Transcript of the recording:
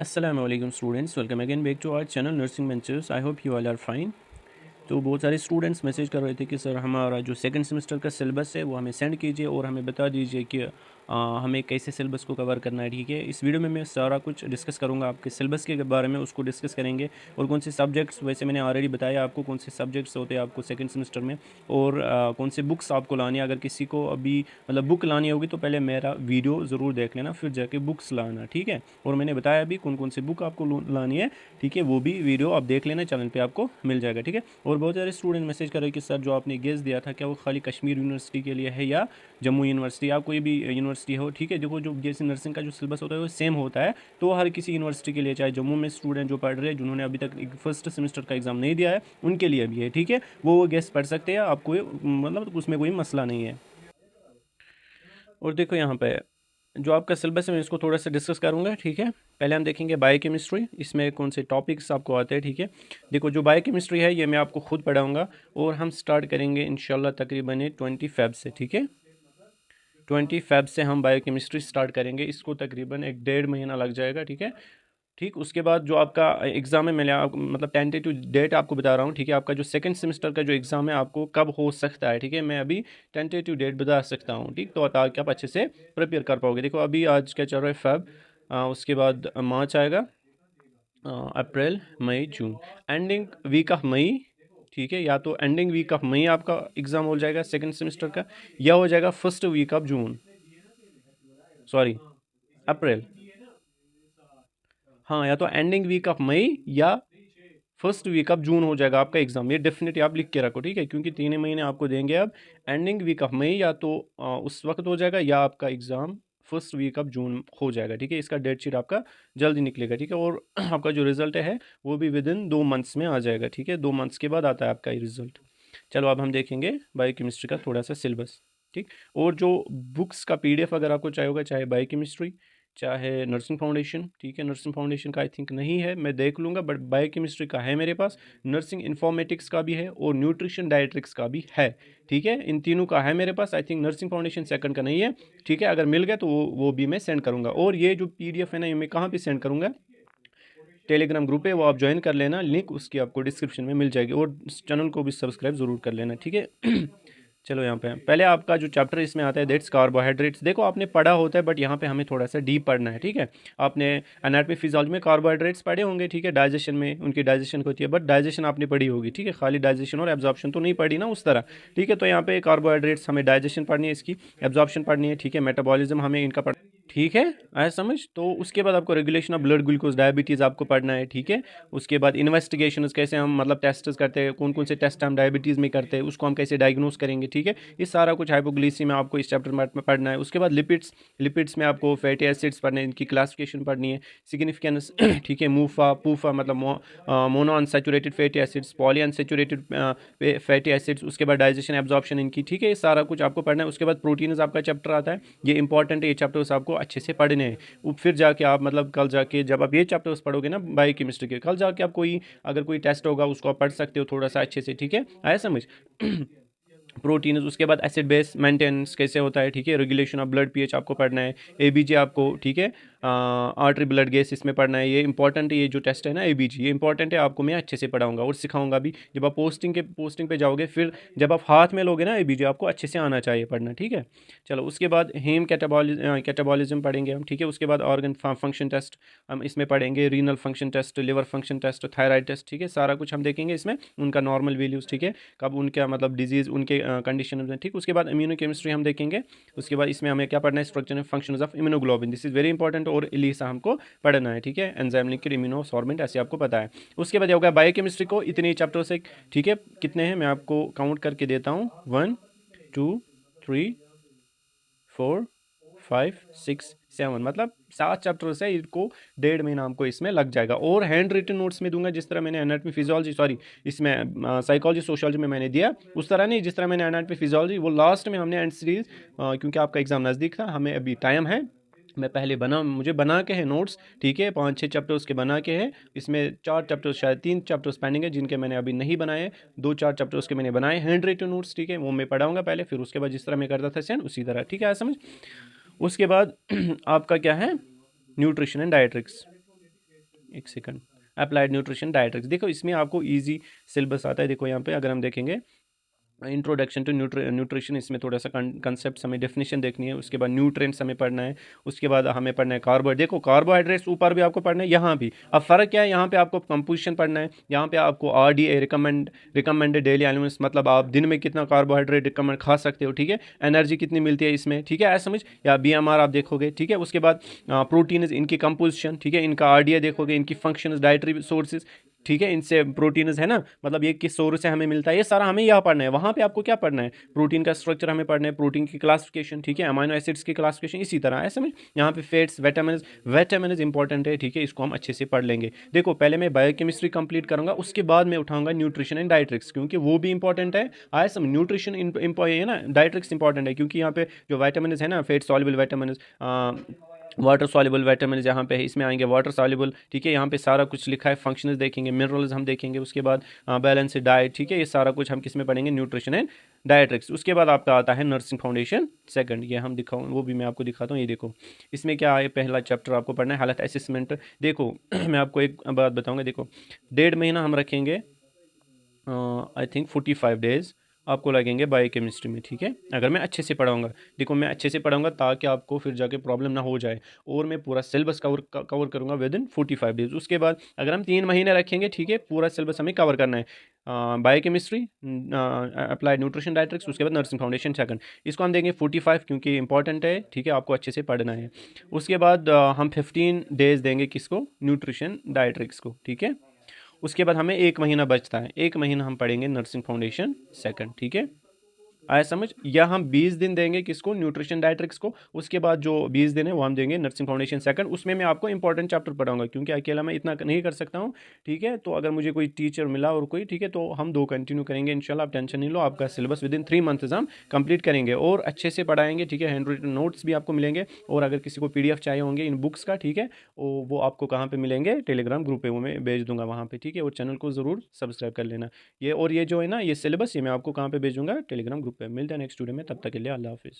Assalamu alaikum students, welcome again back to our channel Nursing Ventures. I hope you all are fine. तो बहुत सारे students message कर रहे थे कि सर हमारा जो सेकंड सेमेस्टर का सिलेबस है वो हमें सेंड कीजिए और हमें बता दीजिए कि हमें कैसे सिलेबस को कवर करना है। ठीक है, इस वीडियो में मैं सारा कुछ डिस्कस करूंगा आपके सिलेबस के बारे में, उसको डिस्कस करेंगे और कौन से सब्जेक्ट्स, वैसे मैंने ऑलरेडी बताया आपको कौन से सब्जेक्ट्स होते हैं आपको सेकंड सेमेस्टर में और कौन से बुक्स आपको लानी है। अगर किसी को अभी मतलब बुक लानी होगी तो पहले मेरा वीडियो ज़रूर देख लेना, फिर जाके बुक्स लाना। ठीक है, और मैंने बताया अभी कौन कौन सी बुक आपको लानी है। ठीक है, वो भी वीडियो आप देख लेना, चैनल पे आपको मिल जाएगा। ठीक है, और बहुत सारे स्टूडेंट मैसेज कर रहे हैं कि सर जो आपने गेस दिया था क्या वो खाली कश्मीर यूनिवर्सिटी के लिए है या जम्मू यूनिवर्सिटी या कोई भी यूनिवर्सिटी हो। ठीक है, देखो जो बीएससी नर्सिंग का जो सिलेबस होता है वो सेम होता है, तो हर किसी यूनिवर्सिटी के लिए, चाहे जम्मू में स्टूडेंट जो पढ़ रहे हैं जिन्होंने अभी तक फर्स्ट सेमेस्टर का एग्ज़ाम नहीं दिया है उनके लिए भी है। ठीक है, वो गेस पढ़ सकते हैं, आपको मतलब उसमें कोई मसला नहीं है। और देखो यहाँ पे जो आपका सिलेबस है मैं इसको थोड़ा सा डिस्कस करूँगा। ठीक है, पहले हम देखेंगे बायोकेमिस्ट्री, इसमें कौन से टॉपिक्स आपको आते हैं। ठीक है, देखो जो बायोकेमिस्ट्री है ये मैं आपको खुद पढ़ाऊँगा और हम स्टार्ट करेंगे इंशाल्लाह तकरीबन 20 फ़ेब से। ठीक है, 20 फ़ेब से हम बायोकेमिस्ट्री स्टार्ट करेंगे, इसको तकरीबन 1 डेढ़ महीना लग जाएगा। ठीक है, ठीक उसके बाद जो आपका एग्ज़ाम है, मैंने मतलब टेंटेटिव डेट आपको बता रहा हूँ। ठीक है, आपका जो सेकंड सेमेस्टर का जो एग्ज़ाम है आपको कब हो सकता है। ठीक है, मैं अभी टेंटेटिव डेट बता सकता हूँ। ठीक, तो ताकि आप अच्छे से प्रिपेयर कर पाओगे। देखो अभी आज क्या चल रहा है, फ़ेब, उसके बाद मार्च आएगा, अप्रैल मई जून, एंडिंग वीक ऑफ मई। ठीक है, या तो एंडिंग वीक ऑफ मई आपका एग्ज़ाम हो जाएगा सेकंड सेमेस्टर का, या हो जाएगा first week of June, sorry April. हाँ, या तो एंडिंग वीक ऑफ मई या फर्स्ट वीक ऑफ जून हो जाएगा आपका एग्ज़ाम। ये डेफिनेटली आप लिख के रखो। ठीक है, क्योंकि 3 महीने आपको देंगे अब। एंडिंग वीक ऑफ मई या तो उस वक्त हो जाएगा या आपका exam first week of June हो जाएगा। ठीक है, इसका डेट शीट आपका जल्दी निकलेगा। ठीक है, और आपका जो रिज़ल्ट है वो भी विद इन 2 मंथ्स में आ जाएगा। ठीक है, 2 मंथ्स के बाद आता है आपका ये रिज़ल्ट। चलो अब हम देखेंगे बायोकेमिस्ट्री का थोड़ा सा सिलेबस। ठीक, और जो बुक्स का पीडीएफ अगर आपको चाहिए होगा, चाहे बायोकेमिस्ट्री चाहे नर्सिंग फाउंडेशन। ठीक है, नर्सिंग फाउंडेशन का आई थिंक नहीं है, मैं देख लूँगा, बट बायोकेमिस्ट्री का है मेरे पास। नर्सिंग इन्फॉर्मेटिक्स का भी है और न्यूट्रिशन डायट्रिक्स का भी है। ठीक है, इन तीनों का है मेरे पास। I think nursing foundation second का नहीं है। ठीक है, अगर मिल गया तो वो भी मैं सेंड करूँगा। और ये जो पीडीएफ है ना, ये मैं कहाँ पे सेंड करूँगा, टेलीग्राम ग्रुप है, वो आप ज्वाइन कर लेना, लिंक उसकी आपको डिस्क्रिप्शन में मिल जाएगी, और इस चैनल को भी सब्सक्राइब ज़रूर कर लेना। ठीक है चलो यहाँ पे पहले आपका जो चैप्टर इसमें आता है दैट्स कार्बोहाइड्रेट्स। देखो आपने पढ़ा होता है बट यहाँ पे हमें थोड़ा सा डीप पढ़ना है। ठीक है, आपने एनाटॉमी फिजियोलॉजी में कार्बोहाइड्रेट्स पढ़े होंगे। ठीक है, डाइजेशन में उनकी डाइजेशन होती है, बट डाइजेशन आपने पढ़ी होगी। ठीक है, खाली डाइजेशन और एब्जॉर्प्शन तो नहीं पढ़ी ना उस तरह। ठीक है, तो यहाँ पे कार्बोहाइड्रेट्स हमें डाइजेशन पढ़नी है, इसकी एब्जॉर्प्शन पढ़नी है। ठीक है, मेटाबॉलिज्म हमें इनका ठीक है, आया समझ। तो उसके बाद आपको regulation of blood glucose diabetes आपको पढ़ना है। ठीक है, उसके बाद इन्वेस्टिगेशन, कैसे हम मतलब टेस्ट करते हैं, कौन कौन से टेस्ट हम डायबिटीज़ में करते हैं, उसको हम कैसे डायग्नोस करेंगे। ठीक है, ये सारा कुछ हाइपोग्लिसीमिया में आपको इस चैप्टर में पढ़ना है। उसके बाद लिपिड्स, लिपिड्स में आपको फैटी एसिड्स पढ़ने, इनकी क्लासिफिकेशन पढ़नी है, सिग्निफिकेंस। ठीक है, मूफा पूफा मतलब mono unsaturated fatty acids, poly unsaturated fatty acids, उसके बाद डाइजेशन एब्जॉर्प्शन इनकी। ठीक है, ये सारा कुछ आपको पढ़ना है। उसके बाद प्रोटीन्स आपका चैप्टर आता है, ये इंपॉर्टेंट है, ये चैप्टर्स आपको अच्छे से पढ़ने हैं। फिर जाके आप मतलब कल जाके जब आप ये चैप्टर्स पढ़ोगे ना बायोकेमिस्ट्री के, कल जाके आप कोई अगर कोई टेस्ट होगा उसको आप पढ़ सकते हो थोड़ा सा अच्छे से। ठीक है, आया समझ प्रोटीन, उसके बाद एसिड बेस मेंटेनेंस कैसे होता है। ठीक है, रेगुलेशन ऑफ ब्लड पीएच आपको पढ़ना है, एबीजी आपको। ठीक है, आर्टरी ब्लड गैस इसमें पढ़ना है, ये इंपॉर्टेंट है। ये जो टेस्ट है ना एबीजी, ये इंपॉर्टेंट है, आपको मैं अच्छे से पढ़ाऊंगा और सिखाऊंगा भी। जब आप पोस्टिंग पे जाओगे, फिर जब आप हाथ में लोगे ना एबीजी, आपको अच्छे से आना चाहिए पढ़ना। ठीक है, चलो उसके बाद हेम कैटाबॉलिज्म पढ़ेंगे हम। ठीक है, उसके बाद ऑर्गन फंक्शन टेस्ट हम इसमें पढ़ेंगे, renal function test, liver function test, thyroid test. ठीक है, सारा कुछ हम देखेंगे इसमें, उनका नॉर्मल वैल्यूज़। ठीक है, कब उनका मतलब डिजीज़ उनके कंडीशन में। ठीक, उसके बाद इम्यूनो केमिस्ट्री हम देखेंगे। उसके बाद इसमें हमें क्या पढ़ना है, structure and functions of immunoglobulin, this is very important, और इलीसा हमको पढ़ना है। ठीक है, एंजाइम लिंक्ड इम्यूनोसॉर्बेंट, ऐसे आपको पता है। उसके बाद होगा बायोकेमिस्ट्री को इतने चैप्टर से। ठीक है, कितने हैं मैं आपको काउंट करके देता हूँ, 1 2 3 4 5 6 7, मतलब 7 चैप्टर्स है, इनको 1.5 महीना हमको इसमें लग जाएगा। और हैंड रिटन नोट्स में दूंगा, जिस तरह मैंने एनाटॉमी फिजियोलॉजी, सॉरी इसमें साइकोलॉजी सोशियोलॉजी में मैंने दिया, उस तरह नहीं। जिस तरह मैंने एनाटॉमी फिजियोलॉजी वो लास्ट में हमने एंड सीरीज, क्योंकि आपका एग्जाम नज़दीक था, हमें अभी टाइम है, मैं पहले मुझे बना के है नोट्स। ठीक है, 5 6 चैप्टर्स के बना के हैं, इसमें 4 चैप्टर्स, शायद 3 चैप्टर्स पेंडिंग है जिनके मैंने अभी नहीं बनाए, 2 4 चैप्टर्स के मैंने बनाए हैंड रिटन नोट्स। ठीक है, वो मैं पढ़ाऊंगा पहले, फिर उसके बाद जिस तरह मैं करता था सेंड उसी तरह। ठीक है, समझ। उसके बाद आपका क्या है, न्यूट्रिशन एंड डाइट्रिक्स। एक सेकंड, अप्लाइड न्यूट्रिशन डायट्रिक्स। देखो इसमें आपको इजी सिलेबस आता है। देखो यहाँ पे अगर हम देखेंगे इंट्रोडक्शन टू न्यूट्रिशन, इसमें थोड़ा सा कंसेप्ट हमें डेफिनेशन देखनी है, उसके बाद न्यूट्रिएंट्स हमें पढ़ना है, उसके बाद हमें पढ़ना है कार्बोहाइड्रेट। देखो कार्बोहाइड्रेट्स ऊपर भी आपको पढ़ना है, यहाँ भी। अब फ़र्क क्या है, यहाँ पे आपको कंपोजिशन पढ़ना है, यहाँ पे आपको RDA रिकमेंडेड डेली एलिमेंट्स, मतलब आप दिन में कितना कार्बोहाइड्रेट रिकमेंड खा सकते हो, ठीक है, एनर्जी कितनी मिलती है इसमें, ठीक है, ऐसा समझ। या BMR आप देखोगे, ठीक है। उसके बाद प्रोटीन इनकी कंपोजिशन, ठीक है, इनका RDA देखोगे, इनकी फंक्शंस, डाइटरी सोर्सेज, ठीक है, इनसे प्रोटीन्स है ना, मतलब ये किस सोर्स से हमें मिलता है, ये सारा हमें यहाँ पढ़ना है। वहाँ पे आपको क्या पढ़ना है, प्रोटीन का स्ट्रक्चर हमें पढ़ना है, प्रोटीन की क्लासिफिकेशन, ठीक है, अमाइनो एसिड्स की क्लासिफिकेशन, इसी तरह है समझ। यहाँ पे फैट्स, विटामिन इंपॉर्टेंट है, ठीक है, इसको हम अच्छे से पढ़ लेंगे। देखो पहले मैं बायोकेमिस्ट्री कंप्लीट करूँगा, उसके बाद मैं उठाऊंगा न्यूट्रिशन एंड डाइट्रिक्स, क्योंकि वो भी इंपॉर्टेंट है। आया समझ, न्यूट्रिशन है ना, डाइट्रिक्स इंपॉर्टेंट है, क्योंकि यहाँ पे जो वाइटामिन है ना, fat soluble vitamin, water soluble vitamin यहाँ पे है, इसमें आएंगे वाटर सॉल्युबल, ठीक है, यहाँ पे सारा कुछ लिखा है, फंक्शंस देखेंगे, मिनरल्स हम देखेंगे, उसके बाद बैलेंस डाइट, ठीक है, ये सारा कुछ हम किस में पढ़ेंगे, न्यूट्रिशन एंड डायट्रिक्स। उसके बाद आपका आता है नर्सिंग फाउंडेशन सेकंड, ये हम दिखाऊँ, वो भी मैं आपको दिखाता हूँ। ये देखो इसमें क्या है, पहला चैप्टर आपको पढ़ना है हेल्थ असेसमेंट। देखो मैं आपको एक बात बताऊँगा, देखो 1.5 महीना हम रखेंगे, आई थिंक 45 डेज आपको लगेंगे बायोकेमिस्ट्री में, ठीक है, अगर मैं अच्छे से पढ़ाऊँगा। देखो मैं अच्छे से पढ़ाऊँगा ताकि आपको फिर जाके प्रॉब्लम ना हो जाए, और मैं पूरा सिलेबस कवर करूँगा विद इन 45 डेज। उसके बाद अगर हम 3 महीने रखेंगे, ठीक है, पूरा सिलेबस हमें कवर करना है, बायोकेमिस्ट्री, अप्लाइड न्यूट्रिशन डायट्रिक्स, उसके बाद नर्सिंग फाउंडेशन सेकंड, इसको हम देंगे 45, क्योंकि इंपॉर्टेंट है, ठीक है, आपको अच्छे से पढ़ना है। उसके बाद हम 15 डेज देंगे किसको, न्यूट्रिशन डायट्रिक्स को, ठीक है। उसके बाद हमें 1 महीना बचता है, 1 महीना हम पढ़ेंगे नर्सिंग फाउंडेशन सेकंड, ठीक है, आया समझ। या हम 20 दिन देंगे किसको, न्यूट्रिशन डायट्रिक्स को, उसके बाद जो 20 दिन है वो हम देंगे नर्सिंग फाउंडेशन सेकंड। उसमें मैं आपको इंपॉर्टेंट चैप्टर पढ़ाऊंगा, क्योंकि अकेला मैं इतना नहीं कर सकता हूँ, ठीक है। तो अगर मुझे कोई टीचर मिला और कोई, ठीक है, तो हम 2 कंटिन्यू करेंगे इंशाल्लाह, आप टेंशन नहीं लो, आपका सिलेबस विद इन 3 मंथ्स हम कंप्लीट करेंगे और अच्छे से पढ़ाएंगे, ठीक है। हैंड रिटन नोट्स भी आपको मिलेंगे, और अगर किसी को PDF चाहिए होंगे इन बुक्स का, ठीक है, वो आपको कहाँ पर मिलेंगे, टेलीग्राम ग्रुप पे, वो मैं भेज दूंगा वहाँ पर, ठीक है। और चैनल को ज़रूर सब्सक्राइब कर लेना। ये और ये जो है ना, ये सिलेबस, ये मैं आपको कहाँ पे भेजूंगा, टेलीग्राम ग्रुप पे। मिलते हैं नेक्स्ट वीडियो में, तब तक के लिए अल्लाह हाफिज़।